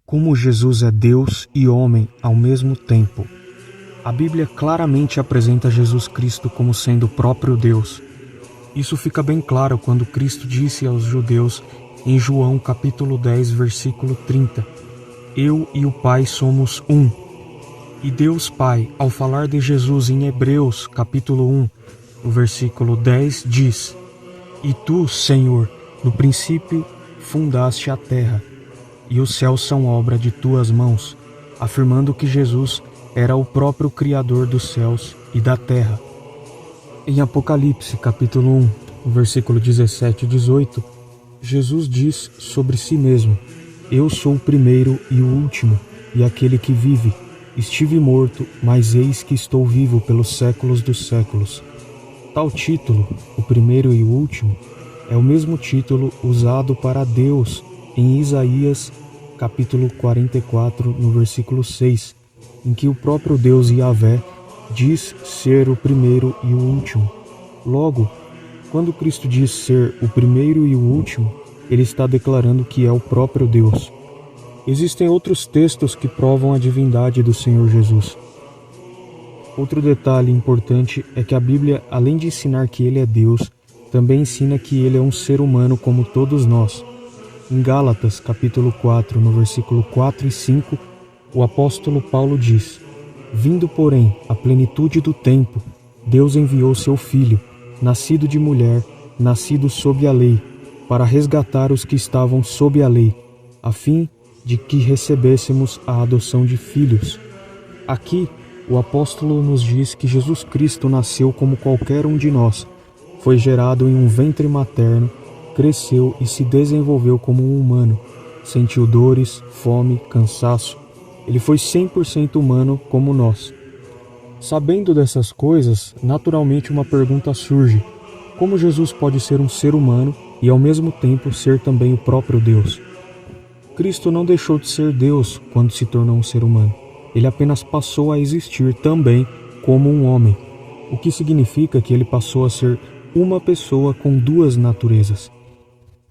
Como Jesus é Deus e homem ao mesmo tempo. A Bíblia claramente apresenta Jesus Cristo como sendo o próprio Deus. Isso fica bem claro quando Cristo disse aos judeus em João capítulo 10, versículo 30: Eu e o Pai somos um. E Deus Pai, ao falar de Jesus em Hebreus capítulo 1, no versículo 10, diz: E tu, Senhor, no princípio fundaste a terra, e os céus são obra de tuas mãos, afirmando que Jesus era o próprio Criador dos céus e da terra. Em Apocalipse capítulo 1, no versículo 17 e 18, Jesus diz sobre si mesmo: Eu sou o primeiro e o último, e aquele que vive. Estive morto, mas eis que estou vivo pelos séculos dos séculos. Tal título, o primeiro e o último, é o mesmo título usado para Deus em Isaías capítulo 44, no versículo 6, em que o próprio Deus Yahvé diz ser o primeiro e o último. Logo, quando Cristo diz ser o primeiro e o último, ele está declarando que é o próprio Deus. Existem outros textos que provam a divindade do Senhor Jesus. Outro detalhe importante é que a Bíblia, além de ensinar que ele é Deus, também ensina que ele é um ser humano como todos nós. Em Gálatas, capítulo 4, no versículo 4 e 5, o apóstolo Paulo diz: Vindo, porém, a plenitude do tempo, Deus enviou seu Filho, nascido de mulher, nascido sob a lei, para resgatar os que estavam sob a lei, a fim de que recebêssemos a adoção de filhos. Aqui, o apóstolo nos diz que Jesus Cristo nasceu como qualquer um de nós, foi gerado em um ventre materno, cresceu e se desenvolveu como um humano, sentiu dores, fome, cansaço. Ele foi 100% humano como nós. Sabendo dessas coisas, naturalmente uma pergunta surge: como Jesus pode ser um ser humano e ao mesmo tempo ser também o próprio Deus? Cristo não deixou de ser Deus quando se tornou um ser humano. Ele apenas passou a existir também como um homem, o que significa que ele passou a ser uma pessoa com duas naturezas.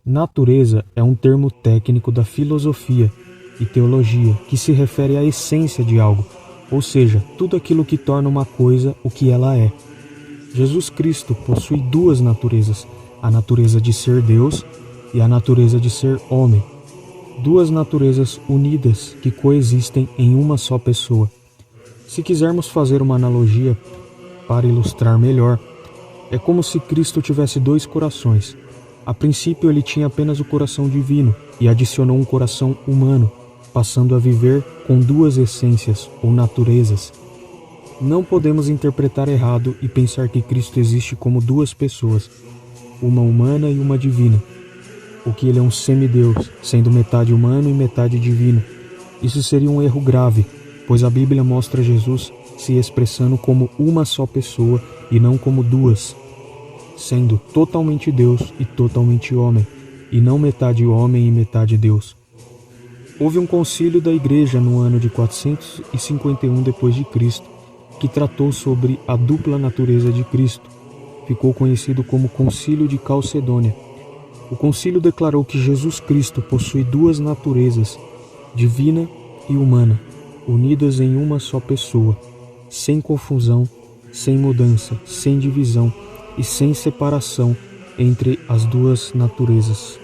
Natureza é um termo técnico da filosofia e teologia que se refere à essência de algo, ou seja, tudo aquilo que torna uma coisa o que ela é. Jesus Cristo possui duas naturezas, a natureza de ser Deus e a natureza de ser homem. Duas naturezas unidas que coexistem em uma só pessoa. Se quisermos fazer uma analogia para ilustrar melhor, é como se Cristo tivesse dois corações. A princípio ele tinha apenas o coração divino e adicionou um coração humano, passando a viver com duas essências ou naturezas. Não podemos interpretar errado e pensar que Cristo existe como duas pessoas, uma humana e uma divina, ou que ele é um semideus, sendo metade humano e metade divino. Isso seria um erro grave, pois a Bíblia mostra Jesus se expressando como uma só pessoa e não como duas, sendo totalmente Deus e totalmente homem, e não metade homem e metade Deus. Houve um concílio da Igreja no ano de 451 d.C., que tratou sobre a dupla natureza de Cristo. Ficou conhecido como Concílio de Calcedônia. O concílio declarou que Jesus Cristo possui duas naturezas, divina e humana, unidas em uma só pessoa, sem confusão, sem mudança, sem divisão e sem separação entre as duas naturezas.